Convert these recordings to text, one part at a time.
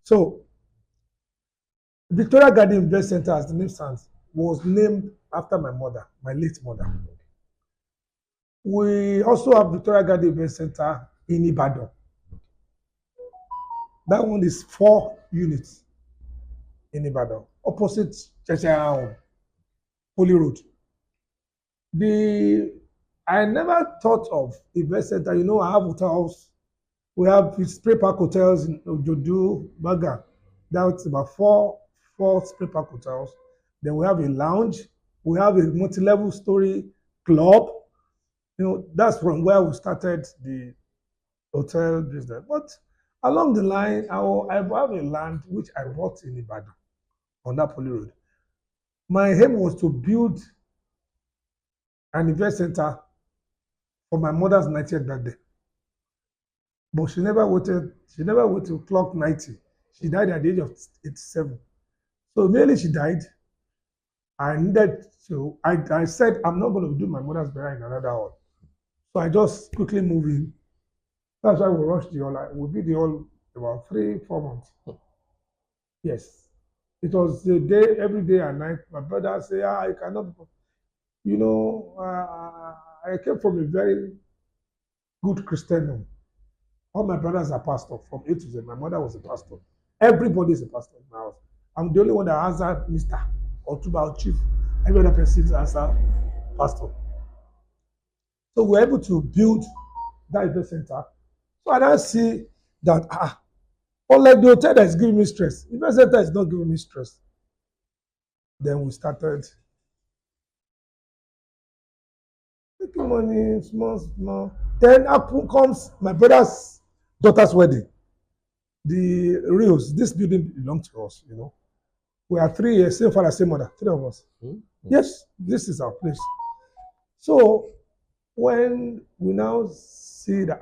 So Victoria Garden Event Center, as the name stands, was named after my mother, my late mother. We also have Victoria Garden Event Center in Ibadan. That one is 4 units in Ibadan, opposite Cheshire Holy Road. The I never thought of event center. You know, I have hotels. We have spray park hotels in Ojodu, Baga. That's about four spray park hotels. Then we have a lounge. We have a multi-level story club. You know, that's from where we started the hotel business. But along the line, I have a land which I bought in Ibadan on that Poly Road. My aim was to build an event center for my mother's 90th birthday. But she never waited to clock 90. She died at the age of 87. So immediately she died, I said, I'm not going to do my mother's burial in another hall. So I just quickly moved in. That's why we rushed the hall. We did the hall about 3-4 months. Yes. It was the day, every day and night. My brother said, I cannot. You know, I came from a very good Christian home. All my brothers are pastors from A to Z. My mother was a pastor. Everybody is a pastor in my house. I'm the only one that answered Mr. Otunba or Chief. Every other person answered Pastor. So we're able to build that event center. So I now see that, unlike the hotel that is giving me stress, event center is not giving me stress. Then we started making money, small. Then up comes my brother's daughter's wedding. The Rios, this building belongs to us, you know. We are 3 years, same father, same mother, 3 of us. Mm-hmm. Yes, this is our place. So when we now see that,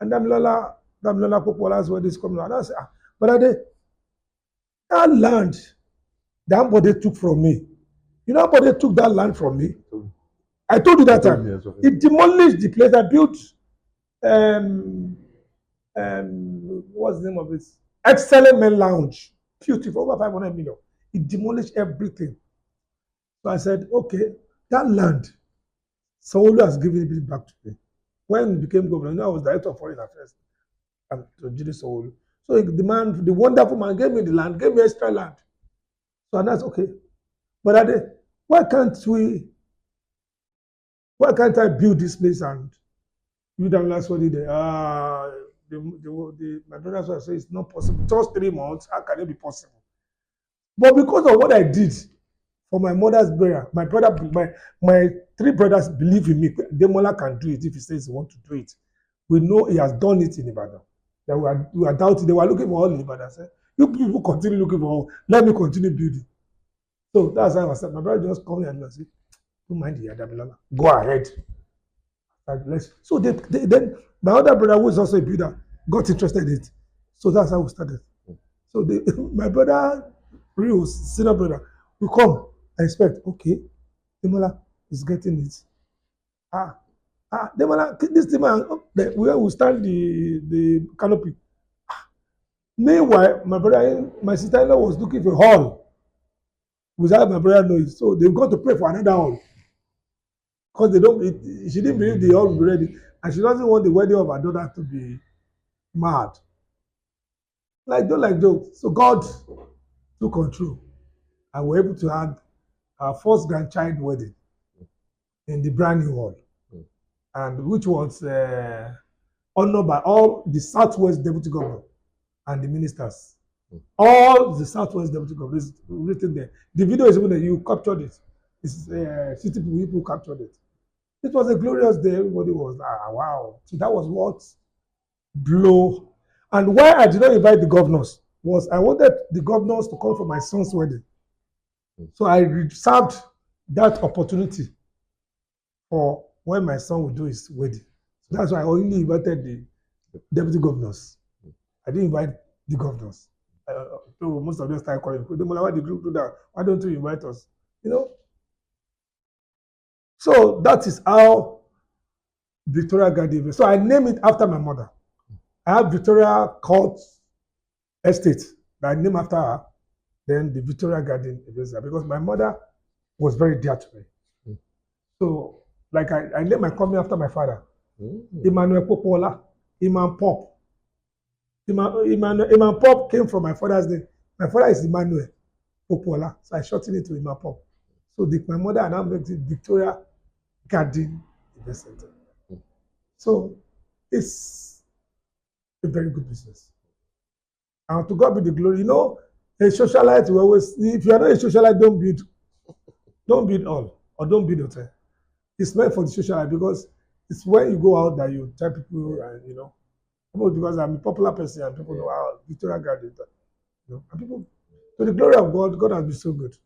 and Demola Popoola's wedding is coming out, I say, but that land that somebody took from me, you know, somebody took that land from me. I told you that time. It demolished the place. I built, what's the name of this? Excellent Men Lounge. Beautiful, over 500 million. It demolished everything. So I said, okay, that land, Sanwo-Olu has given it back to me. When he became governor, you know, I was director of foreign affairs and to Judy Sanwo-Olu. So the wonderful man gave me the land, gave me extra land. So that's okay. But why can't I build this place and you down last one day? My brother said it's not possible. Just 3 months, how can it be possible? But because of what I did for my mother's burial, my 3 brothers believe in me. Demola can do it if he says he wants to do it. We know he has done it in Ibadan. That we are doubting. They were looking for all in Ibadan. I said, you people continue looking for all. Let me continue building. So that's how I said. My brother just called me and said, don't mind the Demola. Go ahead. So then my other brother, who is also a builder, got interested in it. So that's how we started. So my brother, real senior brother, will come and expect, okay, Demola is getting it. Demola, this Demola, where we stand the canopy. Meanwhile, my sister-in-law was looking for a hall without my brother knowing. So they've got to pray for another hall. Because she didn't believe the hall would be ready. And she doesn't want the wedding of her daughter to be mad. Like jokes. So God took control. And we're able to have our first grandchild wedding in the brand new hall. And which was honored by all the Southwest Deputy Governor and the ministers. All the Southwest Deputy Governor is written there. The video is even there. You captured it. It's city people captured it. It was a glorious day. Everybody was wow. So that was what blew. And why I did not invite the governors was I wanted the governors to come for my son's wedding. So I reserved that opportunity for when my son would do his wedding. So that's why I only invited the deputy governors. I didn't invite the governors. So most of them started calling, why did you do that? Why don't you invite us? You know? So that is how Victoria Garden. So I named it after my mother. I have Victoria Court estate that I named after her. Then the Victoria Garden because my mother was very dear to me. Mm. So, like I named my company after my father, Emmanuel Popoola, Iman Pop. Iman Pop came from my father's name. My father is Emmanuel Popoola, so I shortened it to Iman Pop. So my mother and I made it Victoria Garden Investment Center. Mm. So it's a very good business. And to God be the glory. You know, a socialite will always, if you are not a socialite, don't build all or don't build hotel. It's meant for the socialite because it's when you go out that you tell people and you know, because I'm a popular person and people know how Victoria Garden, you know, and people, to the glory of God, God has been so good.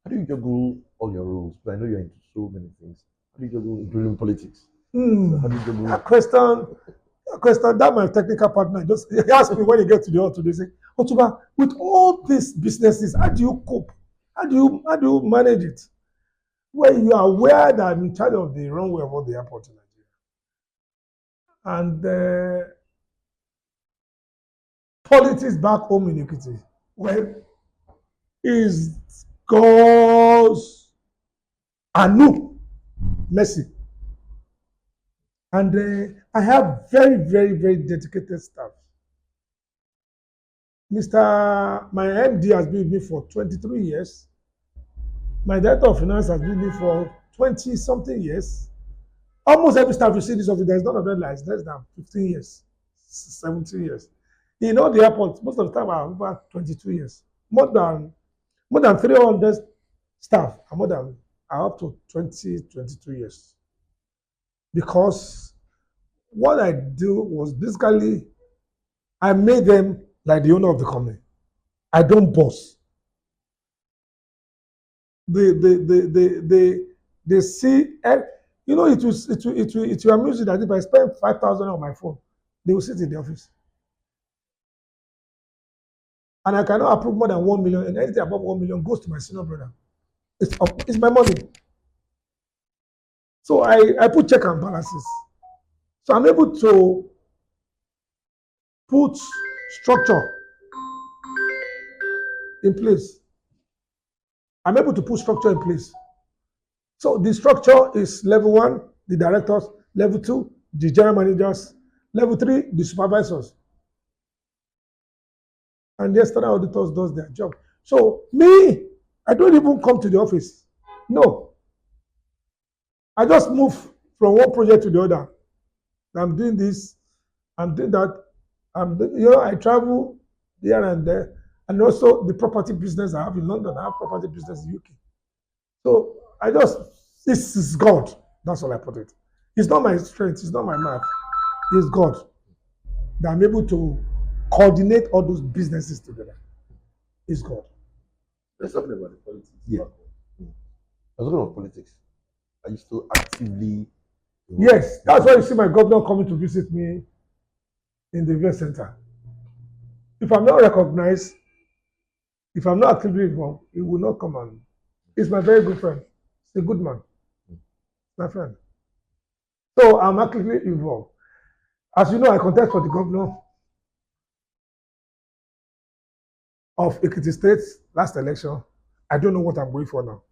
How do you juggle all your roles? Because I know you're into so many things. How do you juggle, including politics? How do you juggle? A question that my technical partner just he asked me when he get to the auto, they say, Otunba, with all these businesses, how do you cope? How do you manage it? When you are aware that I'm in charge of the runway of all the airports in Nigeria. And politics back home in Ekiti, well, is God's anu mercy. And I have very, very, very dedicated staff. My MD has been with me for 23 years. My director of finance has been with me for 20 something years. Almost every staff you see this office, there's none of them that is less than 15 years, 17 years. In all the airports, most of the time are over 22 years. More than 300 staff are up to 20, 22 years. Because what I do was basically I made them like the owner of the company. I don't boss. They see, you know, it will amuse you that if I spend 5,000 on my phone, they will sit in the office. And I cannot approve more than 1 million, and anything above 1 million goes to my senior brother. It's my money. So I put check and balances. So I'm able to put structure in place. I'm able to put structure in place. So the structure is level 1, the directors, level 2, the general managers, level 3, the supervisors. And the external auditors does their job. So me, I don't even come to the office. No. I just move from one project to the other. I'm doing this, I'm doing that. I travel here and there. And also the property business I have in London, I have property business in UK. So this is God. That's all I put it. It's not my strength, it's not my math. It's God that I'm able to coordinate all those businesses together. It's God. Let's talk about the politics. Yeah. I was talking about politics. Are you still actively? Yes, that's why you see my governor coming to visit me in the event center. If I'm not recognized, if I'm not actively involved, he will not come on. He's my very good friend. He's a good man. My friend. So I'm actively involved. As you know, I contest for the governor of Ekiti State last election. I don't know what I'm going for now.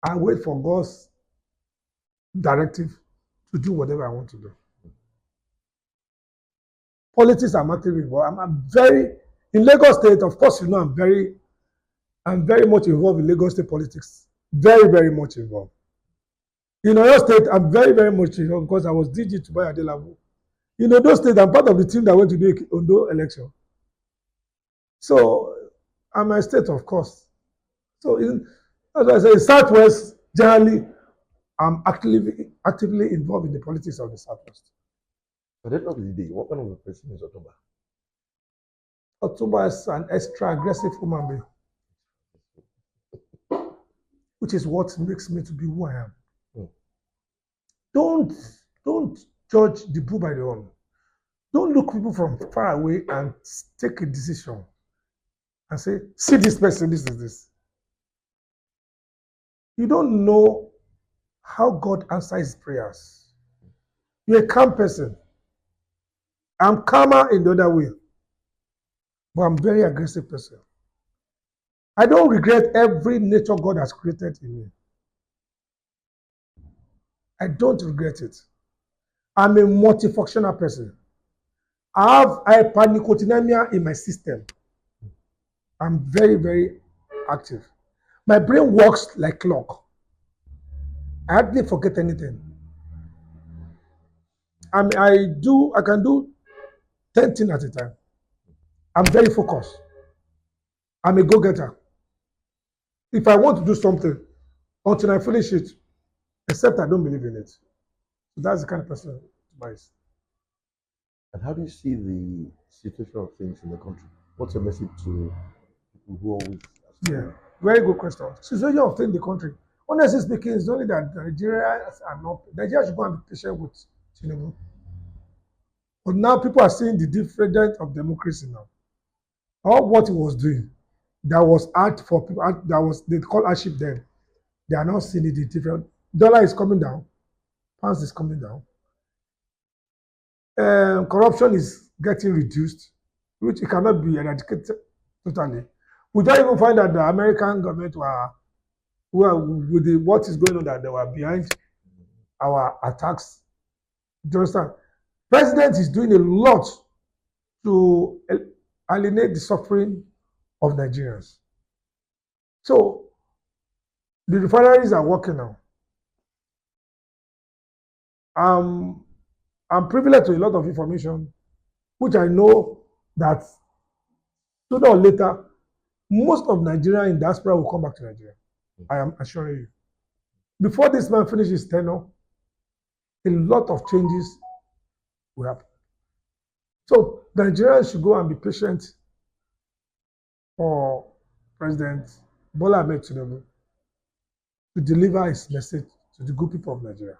I wait for God's directive to do whatever I want to do. Politics, I'm actively involved. I'm very in Lagos State. Of course, you know I'm very much involved in Lagos State politics. Very, very much involved. In Oyo State, I'm very, very much involved because I was DG to Buy Adelabu. In Ondo State, I'm part of the team that went to the Ondo election. So, I'm my state, of course. So, as I say, Southwest, generally, I'm actively involved in the politics of the Southwest. But at the end of the day, what kind of a person is Otunba? Otunba is an extra aggressive human being, which is what makes me to be who I am. Don't judge the book by the horn. Don't look people from far away and take a decision and say, see this person, this is this. You don't know how God answers prayers. You're a calm person. I'm calmer in the other way, but I'm a very aggressive person. I don't regret every nature God has created in me. I don't regret it. I'm a multifunctional person. I have hypernicotinemia in my system. I'm very, very active. My brain works like clock. I hardly forget anything. I can do 10 things at a time. I'm very focused. I'm a go-getter. If I want to do something, until I finish it, except I don't believe in it. So that's the kind of person I is. And how do you see the situation of things in the country? What's your message to people who always ask Yeah, you? very good question. Situation of things in the country. Honestly speaking, it's only that Nigerians are not. Nigeria should go and be patient with Tinubu. But now people are seeing the difference of democracy now. All what he was doing, that was art for people. That was they call hardship then. They are now seeing it different. Dollar is coming down, pounds is coming down. Corruption is getting reduced, which it cannot be eradicated totally. We don't even find that the American government were with what is going on that they were behind our attacks. Do you understand? President is doing a lot to alienate the suffering of Nigerians. So the refineries are working now. Um, I'm privileged to a lot of information, which I know that sooner or later, most of Nigeria in diaspora will come back to Nigeria. I am assuring you. Before this man finishes his tenure, a lot of changes will happen. So Nigerians should go and be patient for President Bola Ahmed Tinubu to deliver his message to the good people of Nigeria.